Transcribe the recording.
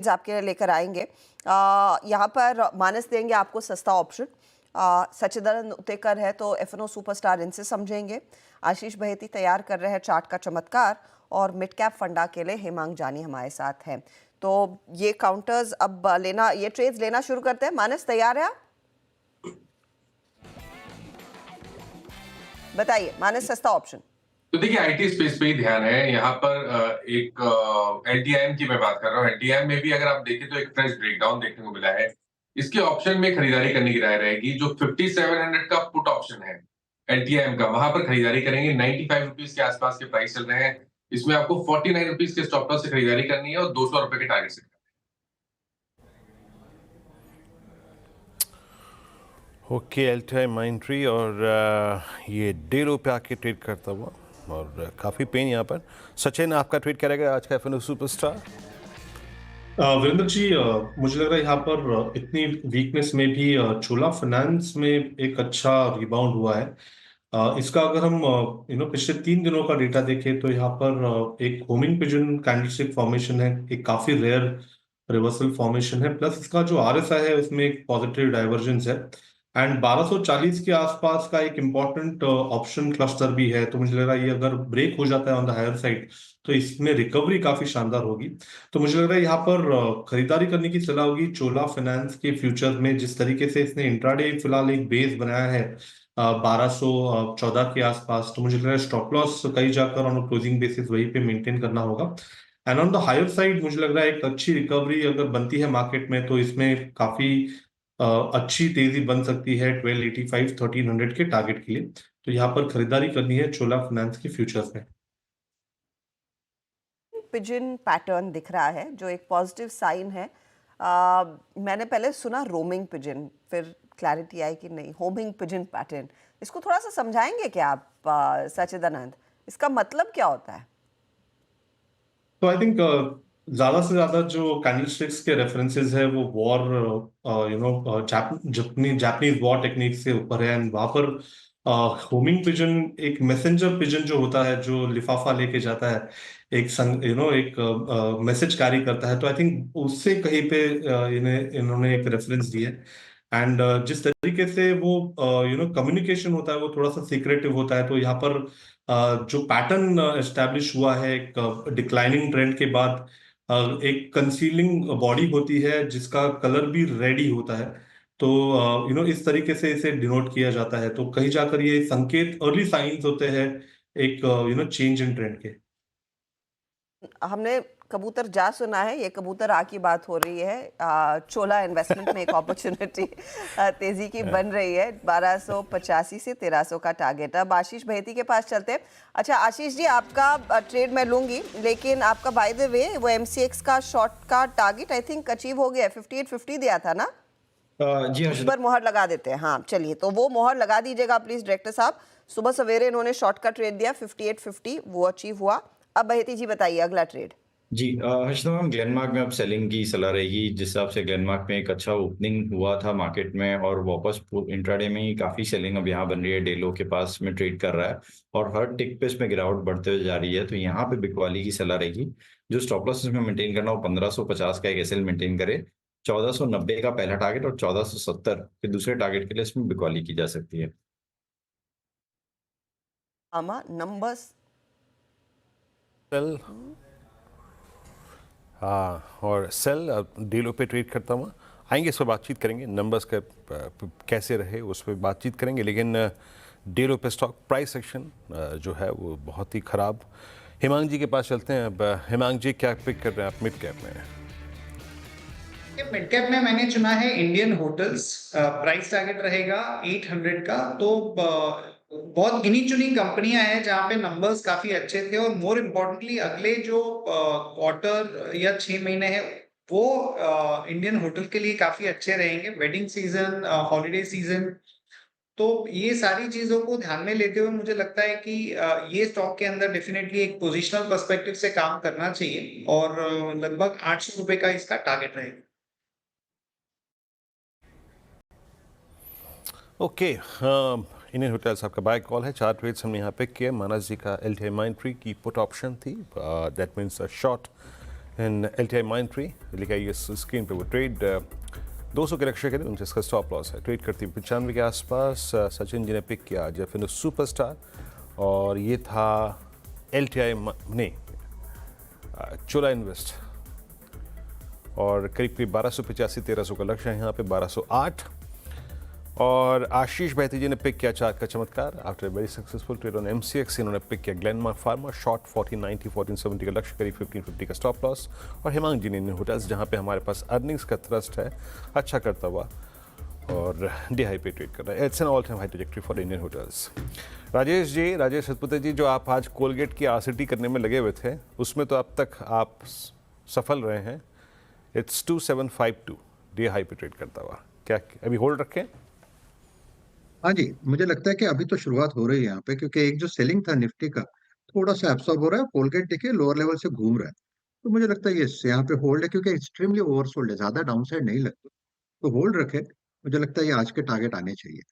आपके लिए लेकर आएंगे। यहाँ पर मानस देंगे आपको सस्ता ऑप्शन। सचिदानंद उतेकर है तो एफएनओ सुपरस्टार इनसे समझेंगे। आशीष बहेती तैयार कर रहे हैं चार्ट का चमत्कार और मिड कैप फंडा के लिए हेमांग जानी हमारे साथ हैं। तो ये काउंटर्स अब लेना, ये ट्रेड्स लेना शुरू करते हैं। मानस तैयार है आप? बताइए मानस, सस्ता ऑप्शन। तो देखिए आईटी स्पेस पे ही ध्यान है यहाँ पर। एक एलटीआईएम की मैं बात कर रहा हूँ। एलटीआईएम में भी अगर आप देखें तो एक फ्रेश ब्रेकडाउन देखने को मिला है। इसके ऑप्शन में खरीदारी करने की राय रहेगी। जो 5700 का पुट ऑप्शन है एलटीआईएम का, वहां पर खरीदारी करेंगे। 95 रुपीज के आसपास के प्राइस चल रहे हैं। इसमें आपको 49 रुपीज के स्टॉप लॉस से खरीदारी करनी है और 200 रुपए के टारगेट से। ओके, एलटीआई माइंट्री और ये 1.5 पे आके ट्रेड करता हुआ और काफ़ी पेन यहाँ पर। सचिन, आपका ट्रेड करेगा आज का एफएनओ सुपरस्टार? वीरेंद्र जी, मुझे लग रहा है यहाँ पर इतनी वीकनेस में भी चोला फाइनेंस में एक अच्छा रिबाउंड हुआ है। इसका अगर हम पिछले 3 दिनों का डेटा देखें तो यहाँ पर एक होमिंग पिजन कैंडलस्टिक फॉर्मेशन है, एक काफी रेयर रिवर्सल फॉर्मेशन है, प्लस इसका जो आरएसआई है उसमें एक पॉजिटिव डाइवर्जेंस है एंड 1240 के आसपास का एक इम्पॉर्टेंट ऑप्शन क्लस्टर भी है। तो मुझे लग रहा है ये अगर ब्रेक हो जाता है ऑन द हायर साइड तो इसमें रिकवरी काफी शानदार होगी। तो मुझे लग रहा है यहाँ पर खरीदारी करने की सलाह होगी चोला फाइनेंस के फ्यूचर में। जिस तरीके से इसने इंट्राडे फिलहाल एक बेस बनाया है 1214 के आसपास, तो मुझे लग रहा है स्टॉप लॉस कहीं जाकर ऑन क्लोजिंग बेसिस वहीं पे मेंटेन करना होगा। And on the higher side मुझे लग रहा है एक अच्छी रिकवरी अगर बनती है मार्केट में तो इसमें काफी अच्छी तेजी बन सकती है 1285 1300 के टारगेट के लिए। तो यहाँ पर खरीदारी करनी है चोला फाइनेंस के फ्यूचर्स में। पिजन पैटर्न दिख रहा है जो एक पॉजिटिव साइन है। मैंने पहले सुना रोमिंग पिजन, फिर क्लैरिटी आई कि नहीं, होमिंग पिजन पैटर्न। इसको थोड़ा सा समझाएंगे क्या आप सचिदानंद? इसका मतलब क्या होता है? तो आई थिंक ज्यादा से ज्यादा जो कैंडलस्टिक्स के रेफरेंसेस है वो वॉर जापानीज वॉर टेक्निक से ऊपर है एंड वहां पर होमिंग पिजन एक मैसेंजर पिजन जो होता है जो लिफाफा लेके जाता है, एक एक मैसेज कैरी करता है। तो आई थिंक उससे कहीं पे इन्होंने एक रेफरेंस दिया है एंड जिस तरीके से वो कम्युनिकेशन होता है वो थोड़ा सा सीक्रेटिव होता है। तो यहाँ पर जो पैटर्न एस्टैब्लिश हुआ है एक डिक्लाइनिंग ट्रेंड के बाद, एक कंसीलिंग बॉडी होती है जिसका कलर भी रेड ही होता है। तो इस तरीके से इसे डिनोट किया जाता है। तो कहीं जाकर ये संकेत, अर्ली साइंस होते हैं एक चेंज इन ट्रेंड के। हमने कबूतर जा सुना है, ये कबूतर आ की बात हो रही है। चोला इन्वेस्टमेंट में एक अपॉर्चुनिटी तेजी की बन रही है। 1285 से 1300 का टारगेट। अब आशीष बहेती के पास चलते हैं। अच्छा आशीष जी, आपका ट्रेड मैं लूंगी, लेकिन आपका बाय द वे वो एमसीएक्स का शॉर्ट का टारगेट आई थिंक अचीव हो गया। 5850 दिया था ना? जी हाँ, उस पर मोहर लगा देते हैं। हाँ चलिए, तो वो मोहर लगा दीजिएगा प्लीज डायरेक्टर साहब। सुबह सवेरे इन्होंने शॉर्ट का ट्रेड दिया 5850, वो अचीव हुआ। अब बहेती जी बताइए अगला ट्रेड। जी हर्षिता मैम, ग्लेनमार्क में अब सेलिंग की सलाह रहेगी। जिस हिसाब से ग्लेनमार्क में एक अच्छा ओपनिंग हुआ था मार्केट में और वापस इंट्राडे में ही काफी सेलिंग अब यहाँ बन रही है। डेलो के पास में ट्रेड कर रहा है और हर टिक पे इसमें गिरावट बढ़ते हुए जा रही है। तो यहाँ पे बिकवाली की सलाह रहेगी। जो स्टॉप लॉस इसमें मेंटेन करना हो 1550 का एक एसएल मेंटेन करे। 1490 का पहला टारगेट और 1470 के दूसरे टारगेट के लिए इसमें बिकवाली की जा सकती है। नंबर्स सेल, हाँ, और सेल डीलों पे ट्रेड करता हुआ आएंगे, इस पर बातचीत करेंगे। नंबर्स का कैसे रहे उस पर बातचीत करेंगे, लेकिन डीलों पे स्टॉक प्राइस सेक्शन जो है वो बहुत ही ख़राब। हेमांग जी के पास चलते हैं। अब हेमांग जी, क्या पिक कर रहे हैं आप मिड कैप में? मिड कैप में मैंने चुना है इंडियन होटल्स। प्राइस टारगेट रहेगा 800 का। तो बहुत गिनी चुनी कंपनियां हैं जहां पे नंबर्स काफी अच्छे थे और मोर इम्पोर्टेंटली अगले जो क्वार्टर या 6 महीने हैं वो इंडियन होटल के लिए काफी अच्छे रहेंगे। वेडिंग सीजन, हॉलिडे सीजन, तो ये सारी चीजों को ध्यान में लेते हुए मुझे लगता है कि ये स्टॉक के अंदर डेफिनेटली एक पोजिशनल पर्सपेक्टिव से काम करना चाहिए और लगभग 800 रुपए का इसका टारगेट रहेगा। ओके, इंडियन होटल्स आपका बाय कॉल है। 4 ट्रेड्स हमने यहाँ पे किए। मानस जी का एलटीआई माइंट्री की पुट ऑप्शन थी, that means short in LTI Mindtree लिखा है इस स्क्रीन पे वो ट्रेड 200 के लक्ष्य के लिए उनसे इसका स्टॉप लॉस है। ट्रेड करती 95 के आसपास। सचिन जी ने पिक किया जेफिनो सुपरस्टार और ये था LTI नहीं चोला इन्वेस्ट और करीब करीब 1285 1300 का लक्ष्य है यहाँ पे 1208। और आशीष बहती जी ने पिक किया चार्ट का चमत्कार after very successful trade on MCX। इन्होंने पिक किया ग्लेनमार्क फार्मा शॉर्ट 1490 1470 का लक्ष्य करीब 1550 का स्टॉप लॉस। और हेमांग जी ने इंडियन होटल्स जहाँ पे हमारे पास अर्निंग्स का थ्रस्ट है अच्छा करता हुआ और DI पे ट्रेड कर रहा है। It's an all time high trajectory for Indian hotels. Rajesh ji, Rajesh Satpute ji, जो आप आज कोलगेट की RCT करने में लगे हुए थे उसमें तो अब तक आप सफल रहे हैं। इट्स 2752 DI पे ट्रेड करता हुआ, क्या अभी होल्ड रखें? हाँ जी, मुझे लगता है कि अभी तो शुरुआत हो रही है यहाँ पे, क्योंकि एक जो सेलिंग था निफ्टी का थोड़ा सा एब्सॉर्ब हो रहा है। कोलगेट देखिए लोअर लेवल से घूम रहा है, तो मुझे लगता है ये यहाँ पे होल्ड है, क्योंकि एक्सट्रीमली ओवरसोल्ड है, ज्यादा डाउनसाइड नहीं लगता, तो होल्ड रखे। मुझे लगता है ये आज के टारगेट आने चाहिए।